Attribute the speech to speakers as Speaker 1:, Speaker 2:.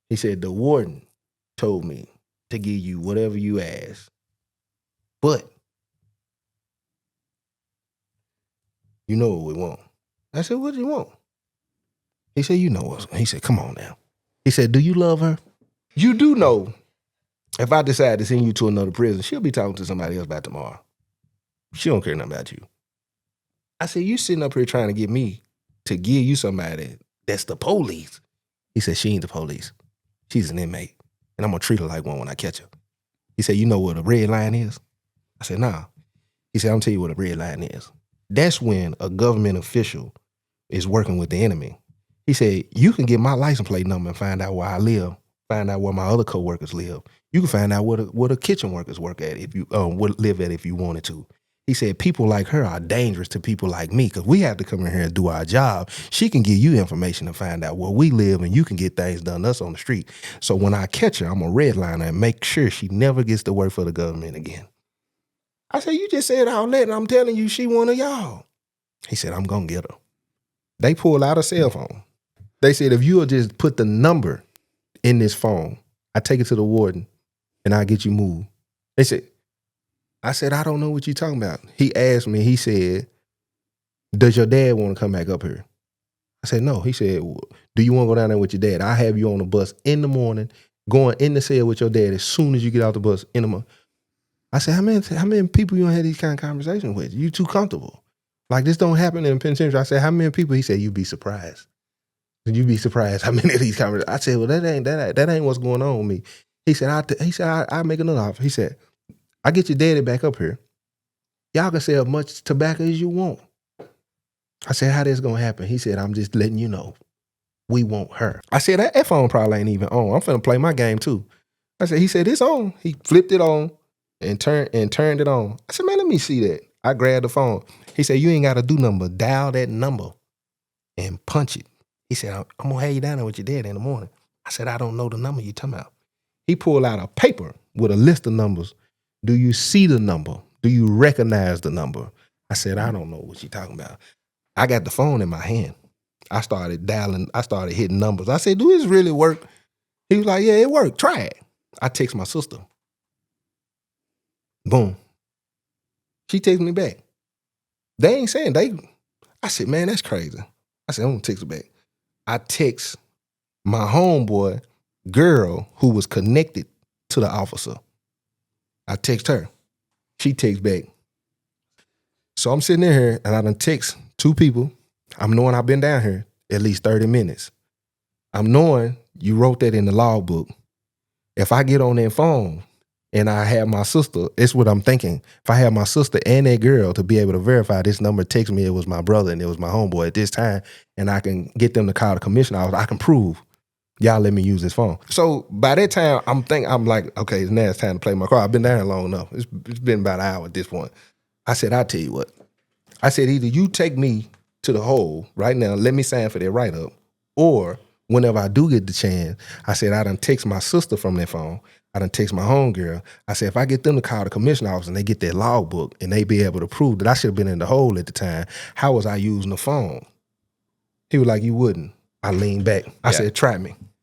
Speaker 1: He said, the warden told me to give you whatever you ask. But you know what we want. I said, what do you want? He said, you know what? He said, come on now. He said, do you love her? You do know if I decide to send you to another prison, she'll be talking to somebody else by tomorrow. She don't care nothing about you. I said, you sitting up here trying to get me to give you somebody that's the police. He said, she ain't the police. She's an inmate. And I'm going to treat her like one when I catch her. He said, you know what a red line is? I said, nah. He said, I'm going to tell you what a red line is. That's when a government official is working with the enemy. He said, you can get my license plate number and find out where I live, find out where my other coworkers live. You can find out where the kitchen workers work at if you live at if you wanted to. He said, people like her are dangerous to people like me because we have to come in here and do our job. She can give you information to find out where we live and you can get things done us on the street. So when I catch her, I'm a redline her and make sure she never gets to work for the government again. I said, you just said all that and I'm telling you she one of y'all. He said, I'm going to get her. They pulled out a cell phone. They said, if you'll just put the number in this phone, I take it to the warden and I'll get you moved. I said, I don't know what you're talking about. He asked me, he said, does your dad want to come back up here? I said, no. He said, do you want to go down there with your dad? I have you on the bus in the morning, going in the cell with your dad as soon as you get out the bus in the morning. I said, how many people you don't have these kind of conversations with? You too comfortable. Like this don't happen in the penitentiary. I said, how many people? He said, you'd be surprised. You'd be surprised how many of these conversations. I said, well, that ain't what's going on with me. He said, I'll make another offer. He said, I get your daddy back up here. Y'all can sell as much tobacco as you want. I said, how this gonna happen? He said, I'm just letting you know. We want her. I said, that phone probably ain't even on. I'm finna play my game too. I said, he said, it's on. He flipped it on and turned it on. I said, man, let me see that. I grabbed the phone. He said, you ain't gotta do nothing but dial that number and punch it. He said, I'm gonna have you down there with your dad in the morning. I said, I don't know the number you talking about. He pulled out a paper with a list of numbers. Do you see the number? Do you recognize the number? I said, I don't know what you're talking about. I got the phone in my hand. I started dialing. I started hitting numbers. I said, do this really work? He was like, yeah, it worked. Try it. I text my sister. Boom. She texted me back. They ain't saying I said, man, that's crazy. I said, I'm going to text her back. I text my homeboy girl who was connected to the officer. I text her. She texts back. So I'm sitting in here and I done text two people. I'm knowing I've been down here at least 30 minutes. I'm knowing you wrote that in the logbook. If I get on that phone and I have my sister, it's what I'm thinking. If I have my sister and that girl to be able to verify this number, text me it was my brother and it was my homeboy at this time, and I can get them to call the commissioner office, I can prove y'all let me use this phone. So by that time, I'm like, okay, now it's time to play my card. I've been down here long enough. It's been about an hour at this point. I said, I'll tell you what. I said, either you take me to the hole right now, let me sign for that write-up, or whenever I do get the chance, I said, I done text my sister from that phone. I done text my homegirl. I said, if I get them to call the commissioner office and they get that logbook and they be able to prove that I should have been in the hole at the time, how was I using the phone? He was like, you wouldn't. I leaned back. I said, try me.